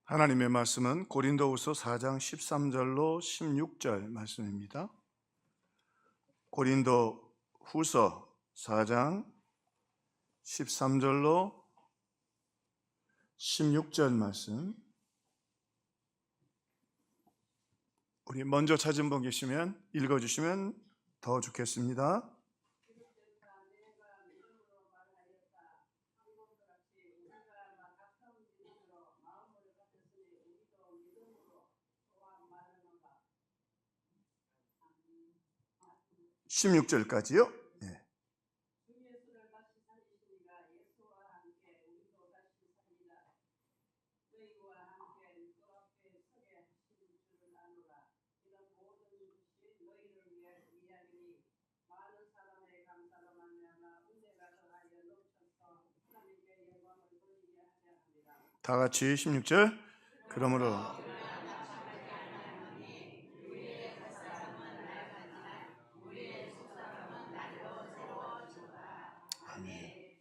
하나님의 말씀은 고린도후서 4장 13절로 16절 말씀입니다. 고린도후서 4장 13절로 16절 말씀. 우리 먼저 찾은 분 계시면 읽어주시면 더 좋겠습니다. (16절까지요) 네. 다 같이 16절. 그러므로 아멘.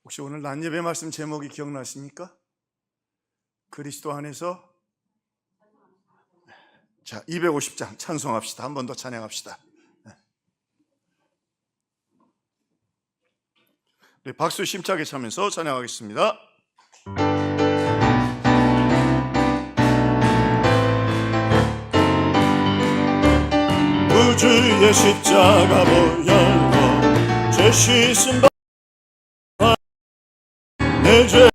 혹시 오늘 낮예배 말씀 제목이 기억나십니까? 그리스도 안에서. 자, 250장 찬송합시다. 한 번 더 찬양합시다. 네, 박수 심차게 차면서 찬양하겠습니다. 우주의 십자가 보혈로 죄 씻음 받아 내 죄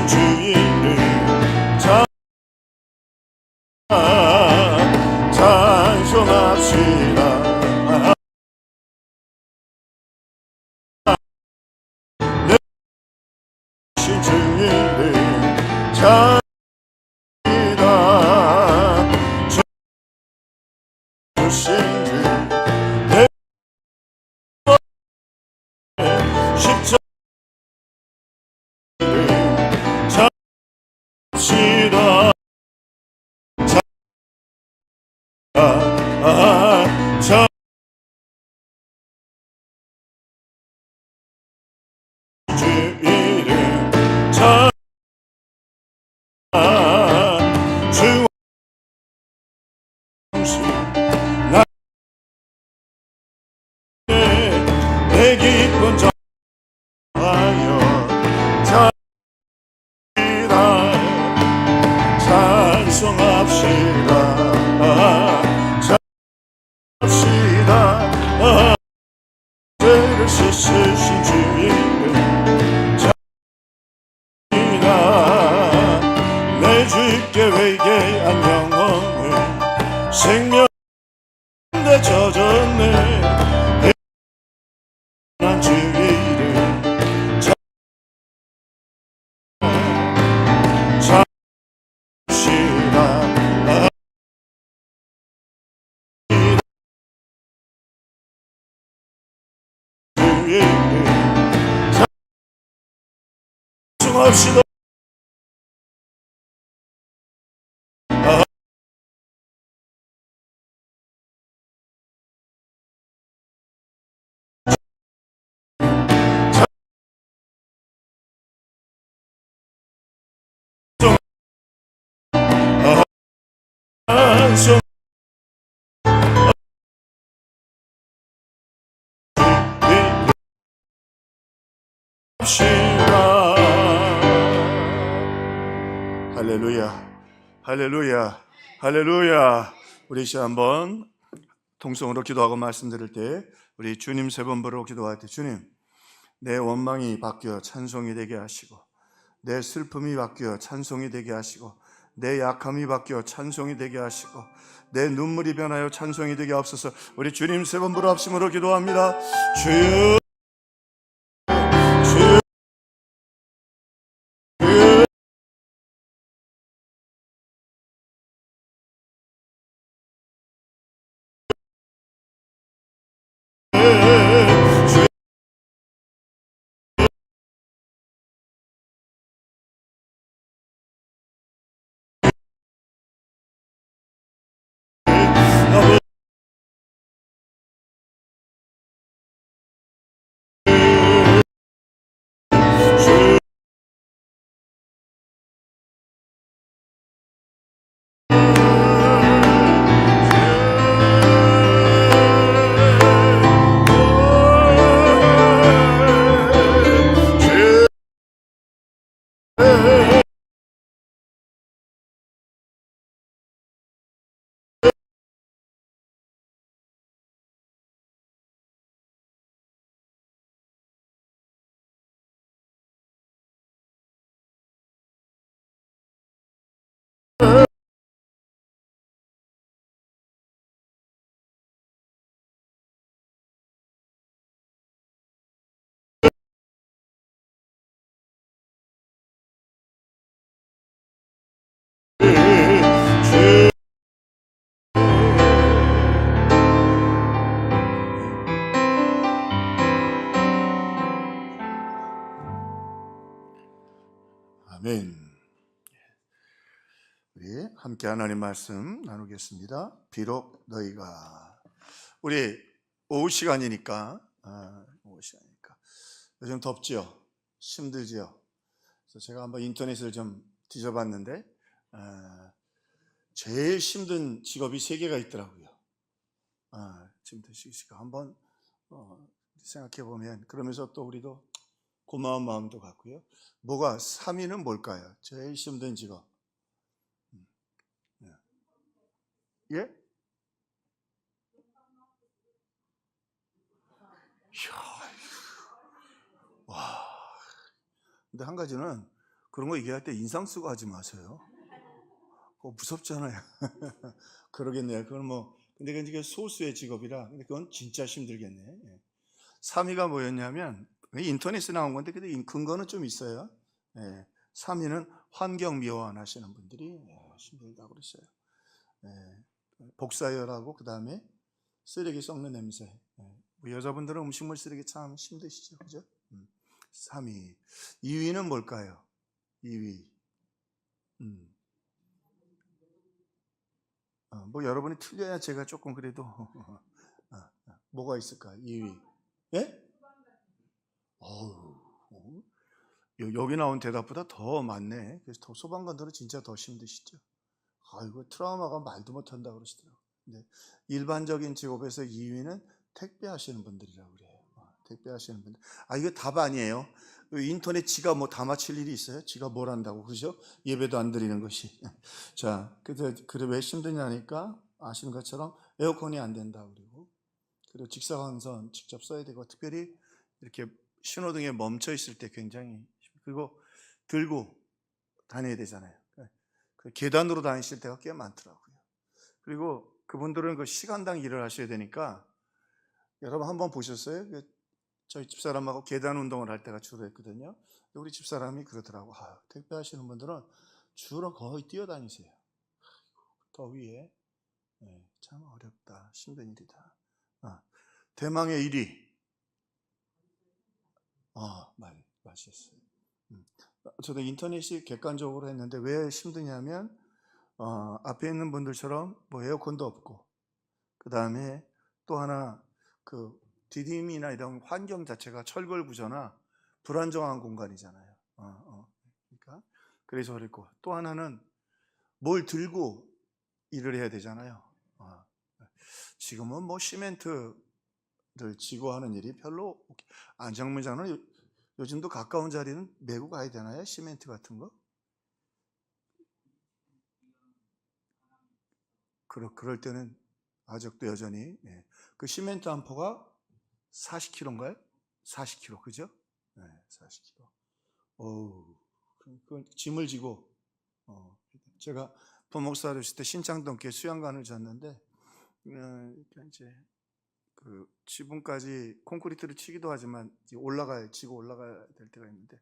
주인을 찬송합시다. 내 신 주인을 찬송합시다. 주신 내 십자가를 찬송합시다. 주 이름 주 내 기쁜 자여 찬송합시다. 찬송합시다. 죄를 씻으신 주 이름 찬송합시다. 내 주께 회개한 영혼을 생명 내 젖었네. 난 주 이름 찬송합시다. 주 이름 찬송합시다. 할렐루야, 할렐루야, 할렐루야. 우리 이제 한번 통성으로 기도하고 말씀드릴 때 우리 주님 세 번 부르고 기도할 때, 주님, 내 원망이 바뀌어 찬송이 되게 하시고, 내 슬픔이 바뀌어 찬송이 되게 하시고, 내 약함이 바뀌어 찬송이 되게 하시고, 내 눈물이 변하여 찬송이 되게 하옵소서. 우리 주님 세 번 부르 합심으로 기도합니다. 주여 아멘. 우리 함께 하나님 말씀 나누겠습니다. 비록 너희가, 우리 오후 시간이니까 요즘 덥지요? 힘들지요? 그래서 제가 한번 인터넷을 좀 뒤져봤는데 제일 힘든 직업이 3개가 있더라고요. 힘든 직업 한번 생각해 보면, 그러면서 또 우리도 고마운 마음도 갖고요. 3위는 뭘까요? 제일 힘든 직업. 예? 와. 근데 한 가지는, 그런 거 얘기할 때 인상 쓰고 하지 마세요. 무섭잖아요. 그러겠네요. 그건 근데 그게 소수의 직업이라, 근데 그건 진짜 힘들겠네. 3위가 뭐였냐면, 인터넷에 나온 건데, 근데 근거는 좀 있어요. 3위는 환경미화원 하시는 분들이 힘들다고 그랬어요. 복사열하고, 그 다음에 쓰레기 썩는 냄새. 여자분들은 음식물 쓰레기 참 힘드시죠, 그죠? 3위. 2위는 뭘까요? 2위. 여러분이 틀려야 제가 조금 그래도 뭐가 있을까? 2위. 예? 어우, 여기 나온 대답보다 더 많네. 그래서 소방관들은 진짜 더 힘드시죠. 아이고, 트라우마가 말도 못한다 그러시더라고요. 근데 일반적인 직업에서 2위는 택배 하시는 분들이라고 그래요. 택배 하시는 분들. 이거 답 아니에요. 인터넷 지가 다 맞힐 일이 있어요? 지가 뭘 한다고, 그죠? 예배도 안 드리는 것이. 자, 그래서 왜 힘드냐니까, 아시는 것처럼 에어컨이 안 된다 그리고 직사광선 직접 써야 되고, 특별히 이렇게 신호등에 멈춰 있을 때 굉장히, 그리고 들고 다녀야 되잖아요. 그 계단으로 다니실 때가 꽤 많더라고요. 그리고 그분들은 그 시간당 일을 하셔야 되니까, 여러분 한번 보셨어요? 저희 집사람하고 계단 운동을 할 때가 주로 했거든요. 우리 집사람이 그러더라고. 택배 하시는 분들은 주로 거의 뛰어다니세요. 더위에. 참 어렵다. 힘든 일이다. 대망의 1위. 맛있어요. 저도 인터넷이 객관적으로 했는데 왜 힘드냐면, 앞에 있는 분들처럼 에어컨도 없고, 그 다음에 또 하나, 그 디딤이나 이런 환경 자체가 철골 구조나 불안정한 공간이잖아요. 그러니까 그래서 그랬고, 또 하나는 뭘 들고 일을 해야 되잖아요. 지금은 시멘트를 지고 하는 일이 별로, 안정문장은 요즘도 가까운 자리는 메고 가야 되나요? 시멘트 같은 거? 그럴 때는 아직도 여전히, 그 시멘트 한 포가 40kg인가요? 40kg, 그죠? 40kg. 그 짐을 지고, 제가 부목사를 했을 때 신창동교회 수양관을 졌는데, 이제 그 지붕까지 콘크리트를 치기도 하지만 지고 올라가야 될 때가 있는데,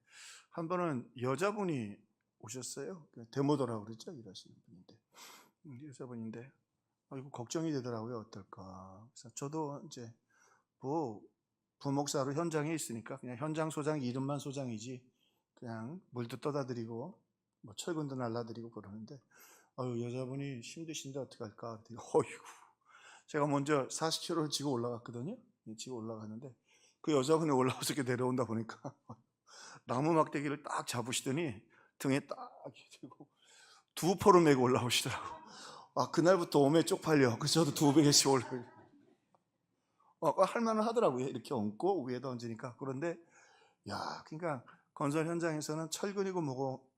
한 번은 여자분이 오셨어요. 데모더라고 그랬죠, 일하시는 분인데, 여자분인데, 이거 걱정이 되더라고요. 어떨까. 그래서 저도 이제 부목사로 현장에 있으니까 그냥 현장 소장 이름만 소장이지, 그냥 물도 떠다 드리고 철근도 날라드리고 그러는데, 여자분이 힘드신데 어떡할까 그랬더니, 제가 먼저 40kg를 지고 올라갔거든요. 지고 올라가는데 그 여자분이 올라와서 이렇게 내려온다 보니까 나무 막대기를 딱 잡으시더니 등에 딱 대고 2포를 메고 올라오시더라고. 그날부터 몸에 쪽팔려. 그래서 저도 2배씩 올라요. 할만은 하더라고요. 이렇게 얹고 위에다 얹으니까. 그런데 그러니까 건설 현장에서는 철근이고 뭐고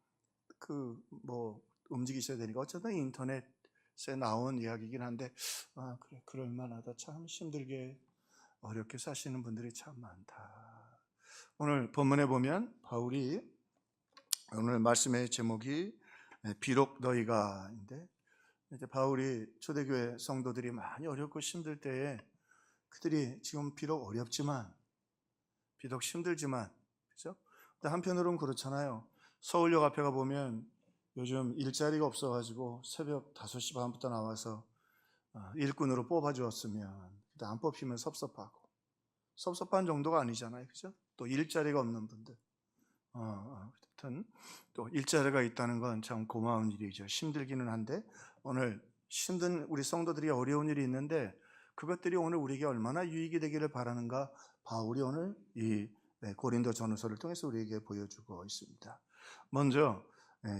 움직이셔야 되니까, 어쨌든 인터넷에 나온 이야기이긴 한데, 그래, 그럴 만하다. 참 힘들게 어렵게 사시는 분들이 참 많다. 오늘 본문에 보면 바울이, 오늘 말씀의 제목이 비록 너희가인데, 이제 바울이 초대교회 성도들이 많이 어렵고 힘들 때에 그들이 지금 비록 어렵지만, 비록 힘들지만, 그죠? 근데 한편으로는 그렇잖아요. 서울역 앞에 가보면 요즘 일자리가 없어가지고 새벽 5시 반부터 나와서 일꾼으로 뽑아주었으면 안 뽑히면 섭섭한 정도가 아니잖아요, 그죠? 또 일자리가 없는 분들, 하여튼 또 일자리가 있다는 건 참 고마운 일이죠. 힘들기는 한데 오늘 힘든 우리 성도들이 어려운 일이 있는데 그것들이 오늘 우리에게 얼마나 유익이 되기를 바라는가 바울이 오늘 이 고린도 전후서를 통해서 우리에게 보여주고 있습니다. 먼저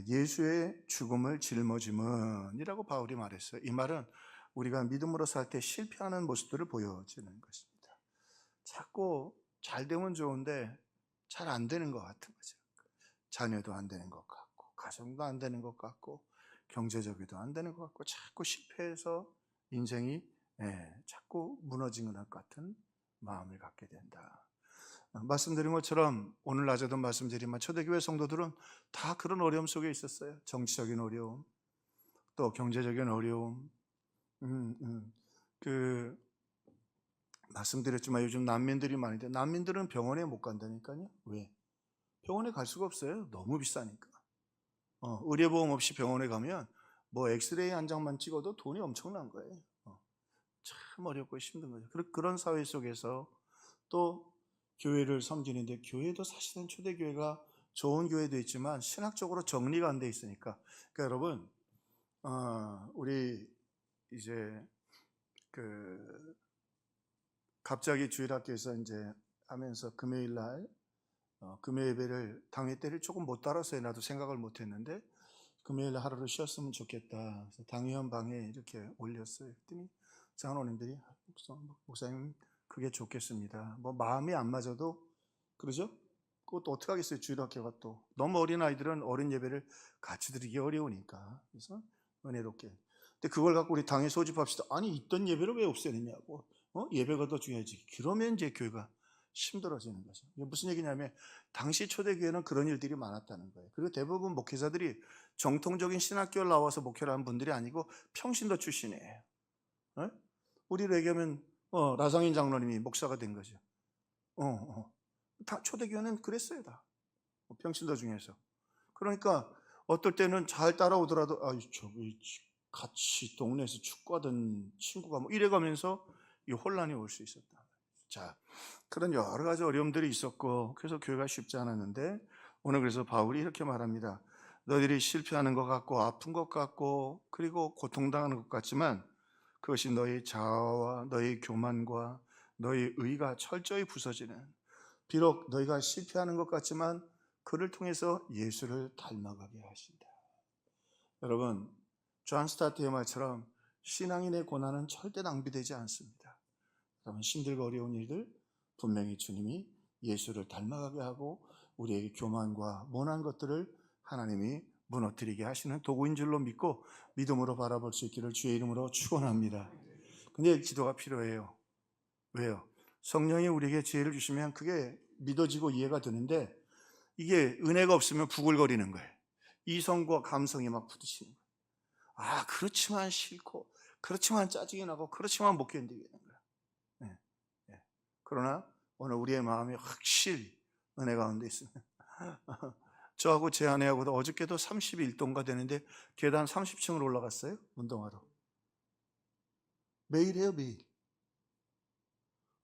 예수의 죽음을 짊어짐은이라고 바울이 말했어요. 이 말은 우리가 믿음으로 살 때 실패하는 모습들을 보여주는 것입니다. 자꾸 잘 되면 좋은데 잘 안 되는 것 같은 거죠. 자녀도 안 되는 것 같고, 가정도 안 되는 것 같고, 경제적으로도 안 되는 것 같고, 자꾸 실패해서 인생이 자꾸 무너지는 것 같은 마음을 갖게 된다. 말씀드린 것처럼 오늘 낮에도 말씀드리지만 초대교회 성도들은 다 그런 어려움 속에 있었어요. 정치적인 어려움, 또 경제적인 어려움. 말씀드렸지만 요즘 난민들이 많은데 난민들은 병원에 못 간다니까요. 왜? 병원에 갈 수가 없어요. 너무 비싸니까. 의료보험 없이 병원에 가면 뭐 엑스레이 한 장만 찍어도 돈이 엄청난 거예요. 참 어렵고 힘든 거죠. 그런 사회 속에서 또 교회를 섬기는데, 교회도 사실은 초대교회가 좋은 교회도 있지만 신학적으로 정리가 안 돼 있으니까. 그러니까 여러분, 우리 이제 갑자기 주일학교에서 이제 하면서 금요일 날 금요 예배를 당회 때를 조금 못 따라서 나도 생각을 못 했는데 금요일 날 하루를 쉬었으면 좋겠다. 그래서 당회원 방에 이렇게 올렸어요. 그랬더니 장로님들이 목사님 그게 좋겠습니다. 뭐 마음이 안 맞아도 그러죠? 그것도 어떻게 하겠어요? 주일학교가 또 너무 어린 아이들은 어린 예배를 같이 드리기 어려우니까. 그래서 은혜롭게. 근데 그걸 갖고 우리 당회 소집합시다. 아니 있던 예배를 왜 없애느냐고. 예배가 더 중요하지. 그러면 이제 교회가 힘들어지는 거죠. 이게 무슨 얘기냐면 당시 초대교회는 그런 일들이 많았다는 거예요. 그리고 대부분 목회자들이 정통적인 신학교를 나와서 목회를 하는 분들이 아니고 평신도 출신이에요. 우리로 얘기하면 라상인 장로님이 목사가 된 거죠. 다 초대교회는 그랬어요. 다 평신도 중에서. 그러니까 어떨 때는 잘 따라오더라도 저기 같이 동네에서 축구하던 친구가 뭐 이래가면서 이 혼란이 올 수 있었다. 자, 그런 여러 가지 어려움들이 있었고 그래서 교회가 쉽지 않았는데 오늘 그래서 바울이 이렇게 말합니다. 너희들이 실패하는 것 같고 아픈 것 같고 그리고 고통당하는 것 같지만 그것이 너희 자아와 너희 교만과 너희 의가 철저히 부서지는, 비록 너희가 실패하는 것 같지만 그를 통해서 예수를 닮아가게 하신다. 여러분, 존 스타트의 말처럼 신앙인의 고난은 절대 낭비되지 않습니다. 여러분, 힘들고 어려운 일들 분명히 주님이 예수를 닮아가게 하고 우리에게 교만과 모난 것들을 하나님이 무너뜨리게 하시는 도구인 줄로 믿고 믿음으로 바라볼 수 있기를 주의 이름으로 축원합니다. 근데 기도가 필요해요. 왜요? 성령이 우리에게 지혜를 주시면 그게 믿어지고 이해가 되는데 이게 은혜가 없으면 부글거리는 거예요. 이성과 감성이 막 부딪히는 거예요. 그렇지만 싫고 그렇지만 짜증이 나고 그렇지만 못 견디겠는 거예요. 그러나 오늘 우리의 마음이 확실히 은혜 가운데 있습니다. 저하고 제 아내하고도 어저께도 31도인가 되는데 계단 30층을 올라갔어요. 운동하러. 매일 해요, 매일.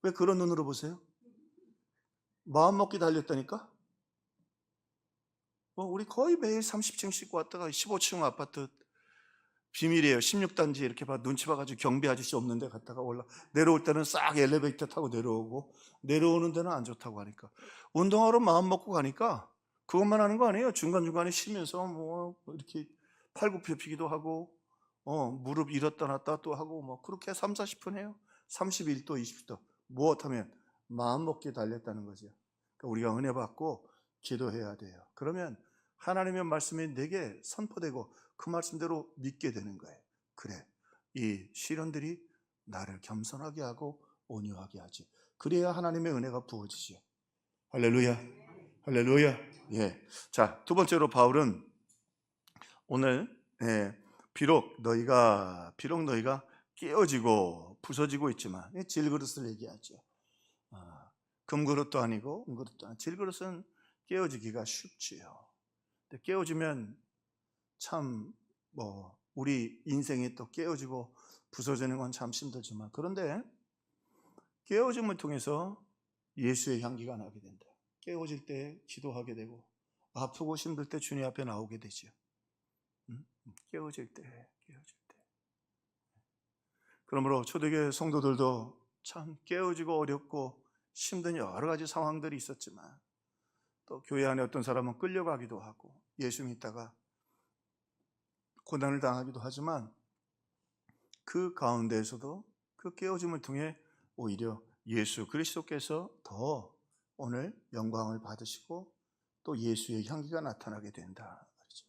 왜 그런 눈으로 보세요? 마음 먹기 달렸다니까? 우리 거의 매일 30층 씻고 왔다가 15층 아파트 비밀이에요. 16단지 이렇게 눈치 봐가지고 경비 아저씨 없는 데 갔다가 내려올 때는 싹 엘리베이터 타고 내려오고 내려오는 데는 안 좋다고 하니까 운동하러 마음 먹고 가니까 그것만 하는 거 아니에요. 중간중간에 쉬면서 뭐 이렇게 팔굽혀펴기도 하고 무릎 잃었다 놨다 또 하고 뭐 그렇게 3, 40분 해요. 31도, 20도 무엇하면 마음 먹기에 달렸다는 거죠. 그러니까 우리가 은혜 받고 기도해야 돼요. 그러면 하나님의 말씀이 내게 선포되고 그 말씀대로 믿게 되는 거예요. 그래, 이 시련들이 나를 겸손하게 하고 온유하게 하지. 그래야 하나님의 은혜가 부어지죠. 할렐루야, 할렐루야. 예. 자, 두 번째로 바울은 오늘 비록 너희가 깨어지고 부서지고 있지만, 질그릇을 얘기하죠. 금그릇도 아니고 은그릇도 아니고 질그릇은 깨어지기가 쉽지요. 근데 깨어지면 참 우리 인생이 또 깨어지고 부서지는 건 참 힘들지만, 그런데 깨어짐을 통해서 예수의 향기가 나게 된다. 깨어질 때 기도하게 되고 아프고 힘들 때 주님 앞에 나오게 되죠. 깨어질 때. 그러므로 초대교회 성도들도 참 깨어지고 어렵고 힘든 여러 가지 상황들이 있었지만, 또 교회 안에 어떤 사람은 끌려가기도 하고 예수 믿다가 고난을 당하기도 하지만, 그 가운데에서도 그 깨어짐을 통해 오히려 예수 그리스도께서 더 오늘 영광을 받으시고 또 예수의 향기가 나타나게 된다 말이죠.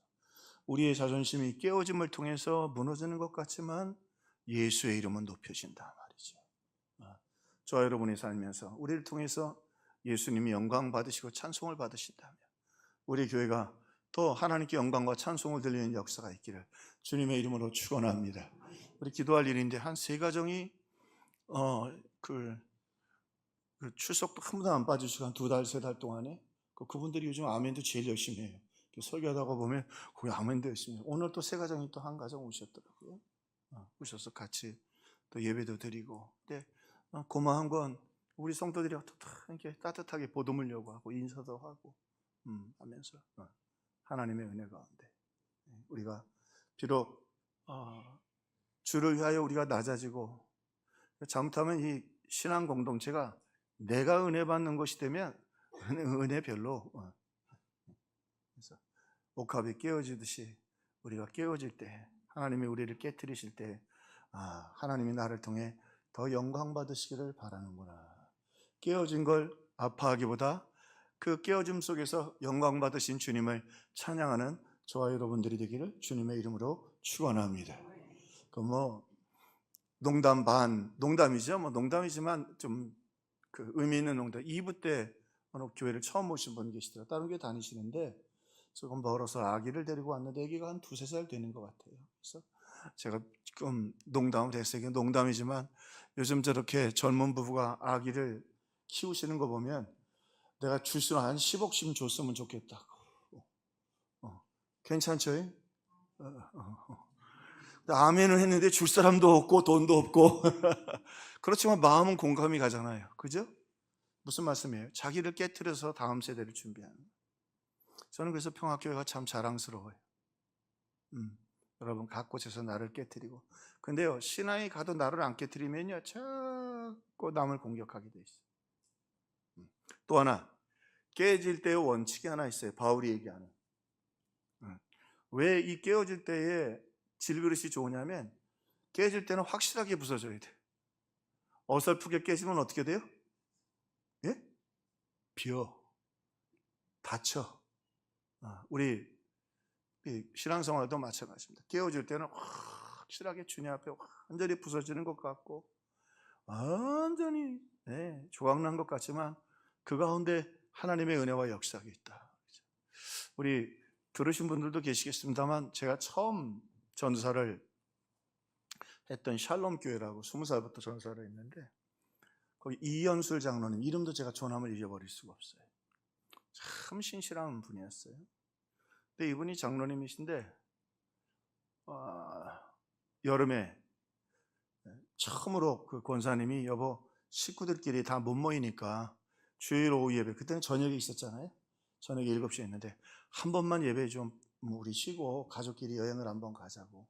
우리의 자존심이 깨어짐을 통해서 무너지는 것 같지만 예수의 이름은 높여진다 말이죠. 저와 여러분이 살면서 우리를 통해서 예수님이 영광 받으시고 찬송을 받으신다면 우리 교회가 더 하나님께 영광과 찬송을 들리는 역사가 있기를 주님의 이름으로 축원합니다. 우리 기도할 일인데, 한 3가정이 그 출석도 한 번도 안 빠지시고 한 2달, 3달 동안에 그분들이 요즘 아멘도 제일 열심히 해요. 설교하다가 보면 거기 아멘도 열심히 해요. 오늘 또 3가정이 또 한 가정 오셨더라고요. 오셔서 같이 또 예배도 드리고. 근데 고마운 건 우리 성도들이 이렇게 따뜻하게 보듬으려고 하고 인사도 하고 하면서 하나님의 은혜 가운데 우리가 비록 주를 위하여 우리가 낮아지고, 잘못하면 이 신앙 공동체가 내가 은혜 받는 것이 되면 은혜 별로. 그래서 옥합이 깨어지듯이 우리가 깨어질 때, 하나님이 우리를 깨트리실 때 하나님이 나를 통해 더 영광 받으시기를 바라는구나. 깨어진 걸 아파하기보다 그 깨어짐 속에서 영광 받으신 주님을 찬양하는 저와 여러분들이 되기를 주님의 이름으로 축원합니다. 농담 반 농담이죠. 농담이지만 좀 의미 있는 농담. 2부 때 어느 교회를 처음 오신 분이 계시더라고요. 다른 교회 다니시는데 조금 멀어서 아기를 데리고 왔는데 아기가 한 2-3살 되는 것 같아요. 그래서 제가 조금 농담을 했어요. 농담이지만 요즘 저렇게 젊은 부부가 아기를 키우시는 거 보면 내가 줄수 한 10억씩 줬으면 좋겠다고. 괜찮죠? 아멘을 했는데 줄 사람도 없고 돈도 없고 그렇지만 마음은 공감이 가잖아요. 그죠? 무슨 말씀이에요? 자기를 깨트려서 다음 세대를 준비하는. 저는 그래서 평화교회가 참 자랑스러워요. 여러분 각 곳에서 나를 깨트리고, 근데요 신앙이 가도 나를 안 깨트리면요 자꾸 남을 공격하게 돼 있어요. 또 하나, 깨질 때의 원칙이 하나 있어요. 바울이 얘기하는. 왜 이 깨어질 때에 질그릇이 좋으냐면, 깨질 때는 확실하게 부서져야 돼. 어설프게 깨지면 어떻게 돼요? 예? 비어, 다쳐. 우리 신앙생활도 마찬가지입니다. 깨어질 때는 확실하게 주님 앞에 완전히 부서지는 것 같고 완전히 조각난 것 같지만 그 가운데 하나님의 은혜와 역사가 있다. 우리 들으신 분들도 계시겠습니다만, 제가 처음 전도사를 했던 샬롬 교회라고 20살부터 전도사를 했는데, 거기 이연술 장로님, 이름도 제가 존함을 잊어버릴 수가 없어요. 참 신실한 분이었어요. 근데 이분이 장로님이신데 여름에 처음으로 그 권사님이 여보 식구들끼리 다 못 모이니까 주일 오후 예배, 그때는 저녁에 있었잖아요. 저녁에 7시에 했는데 한 번만 예배 좀 우리 쉬고 가족끼리 여행을 한번 가자고.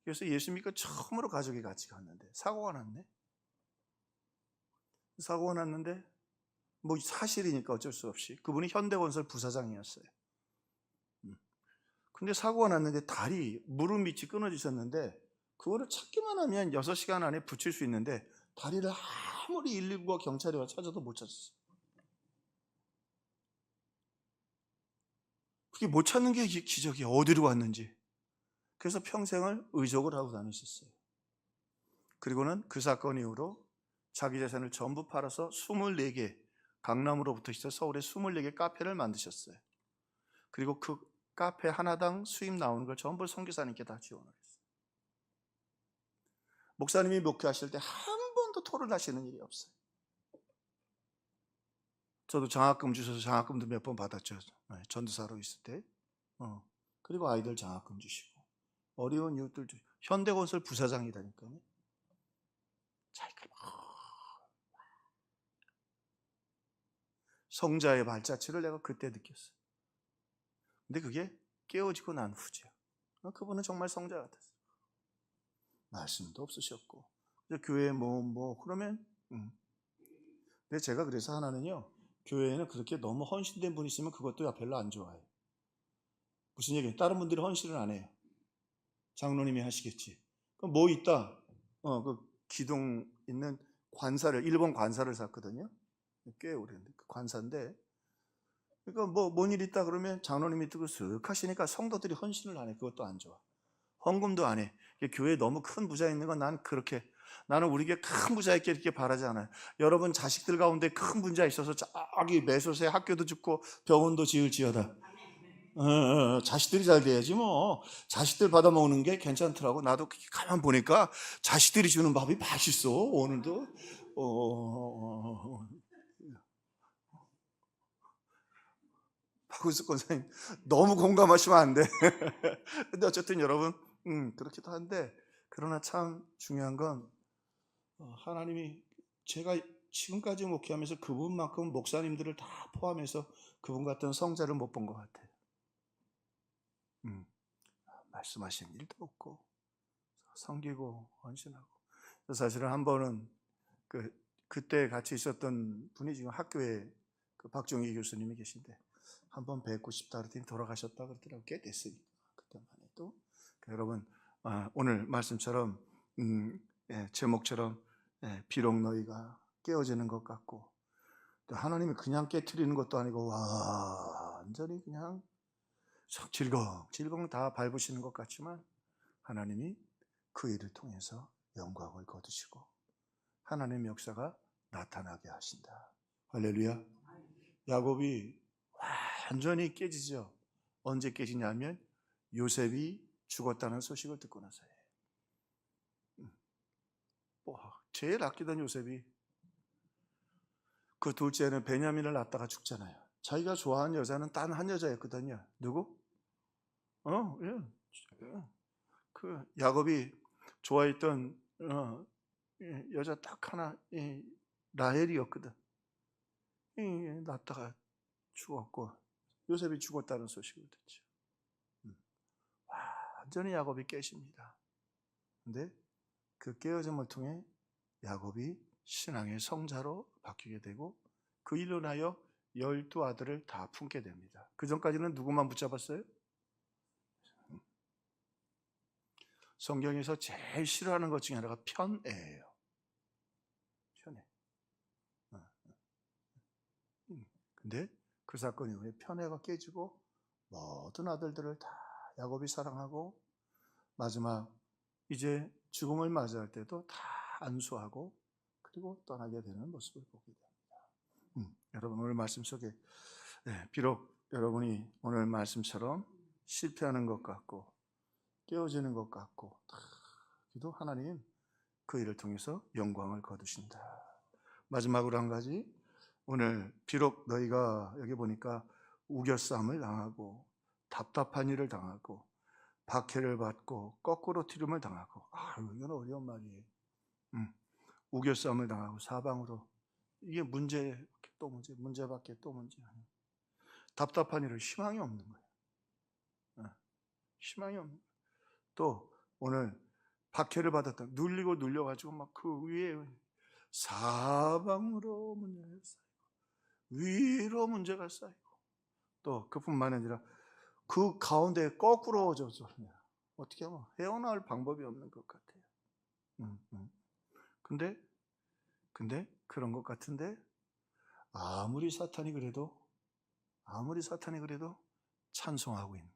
그래서 예수 믿고 처음으로 가족이 같이 갔는데 사고가 났네. 사고가 났는데 사실이니까 어쩔 수 없이 그분이 현대건설 부사장이었어요. 근데 사고가 났는데 다리, 무릎 밑이 끊어지셨는데 그거를 찾기만 하면 6시간 안에 붙일 수 있는데 다리를 아무리 119와 경찰이 와 찾아도 못 찾았어요. 그게 못 찾는 게 기적이에요. 어디로 갔는지. 그래서 평생을 의족을 하고 다니셨어요. 그리고는 그 사건 이후로 자기 재산을 전부 팔아서 24개, 강남으로부터 시작 서울에 24개 카페를 만드셨어요. 그리고 그 카페 하나당 수입 나오는 걸 전부 선교사님께 다 지원을 했어요. 목사님이 목회하실 때 한 번도 토론하시는 일이 없어요. 저도 장학금 주셔서 장학금도 몇 번 받았죠. 전도사로 있을 때. 그리고 아이들 장학금 주시고 어려운 이웃들 주시고 현대건설 부사장이라니까요. 자기가 성자의 발자취를 내가 그때 느꼈어요. 근데 그게 깨어지고 난 후죠. 그분은 정말 성자 같았어요. 말씀도 없으셨고 교회에 그러면 근데 제가 그래서 하나는요, 교회에는 그렇게 너무 헌신된 분이 있으면 그것도 별로 안 좋아해요. 무슨 얘기예요? 다른 분들이 헌신을 안 해요. 장로님이 하시겠지. 그럼 뭐 있다? 그 기둥 있는 관사를, 일본 관사를 샀거든요. 꽤 오래됐는데 그 관사인데, 그러니까 뭔 일 있다 그러면 장로님이 뜨고 쓱 하시니까 성도들이 헌신을 안 해. 그것도 안 좋아. 헌금도 안 해. 교회에 너무 큰 부자 있는 건 나는 우리 교회 큰 부자 있게 이렇게 바라지 않아요. 여러분 자식들 가운데 큰 부자 있어서 저기 매소세 학교도 짓고 병원도 지을지어다. 자식들이 잘 돼야지 뭐. 자식들 받아먹는 게 괜찮더라고. 나도 가만 보니까 자식들이 주는 밥이 맛있어. 오늘도. 박우수 권사님 너무 공감하시면 안 돼. 근데 어쨌든 여러분 그렇기도 한데, 그러나 참 중요한 건 하나님이, 제가 지금까지 목회하면서 그분만큼 목사님들을 다 포함해서 그분 같은 성자를 못 본 것 같아요. 말씀하신 일도 없고 섬기고 헌신하고. 사실은 한 번은 그때 같이 있었던 분이 지금 학교에 그 박종희 교수님이 계신데 한 번 뵙고 싶다 그랬더니 돌아가셨다 그러더라고요. 꽤 됐으니까 그때만 해도. 여러분 오늘 말씀처럼 제목처럼 비록 너희가 깨어지는 것 같고, 또 하나님이 그냥 깨트리는 것도 아니고 완전히 그냥 질겅질겅 다 밟으시는 것 같지만 하나님이 그 일을 통해서 영광을 거두시고 하나님의 역사가 나타나게 하신다. 할렐루야. 야곱이 완전히 깨지죠. 언제 깨지냐면 요셉이 죽었다는 소식을 듣고 나서예요. 제일 아끼던 요셉이 그 둘째는 베냐민을 낳다가 죽잖아요. 자기가 좋아하는 여자는 단 한 여자였거든요. 누구? 그 야곱이 좋아했던 여자 딱 하나, 라헬이었거든. 낳다가 죽었고 요셉이 죽었다는 소식을 듣죠. 완전히 야곱이 깨집니다. 근데 그 깨어짐을 통해 야곱이 신앙의 성자로 바뀌게 되고 그 일로 인하여 12아들을 다 품게 됩니다. 그 전까지는 누구만 붙잡았어요? 성경에서 제일 싫어하는 것 중에 하나가 편애예요. 편애. 근데 그 사건 이후에 편애가 깨지고 모든 아들들을 다 야곱이 사랑하고 마지막 이제 죽음을 맞이할 때도 다 안수하고 그리고 떠나게 되는 모습을 보게 됩니다. 여러분 오늘 말씀 속에 비록 여러분이 오늘 말씀처럼 실패하는 것 같고 깨어지는 것 같고, 그래도 하나님 그 일을 통해서 영광을 거두신다. 마지막으로 한 가지, 오늘 비록 너희가 여기 보니까 우겨싸움을 당하고 답답한 일을 당하고 박해를 받고 거꾸로 튀름을 당하고, 이건 어려운 말이에요. 우겨싸움을 당하고 사방으로 이게 문제 또 문제밖에 또 문제. 답답한 일을 희망이 없는 거예요. 희망이 없는 거예요. 또 오늘 박해를 받았다. 눌리고 눌려가지고 막 그 위에 사방으로 문제가 쌓이고 위로 문제가 쌓이고, 또 그뿐만 아니라 그 가운데 거꾸로 어떻게 하면 헤어나올 방법이 없는 것 같아요. 근데 그런 것 같은데 아무리 사탄이 그래도 찬송하고 있는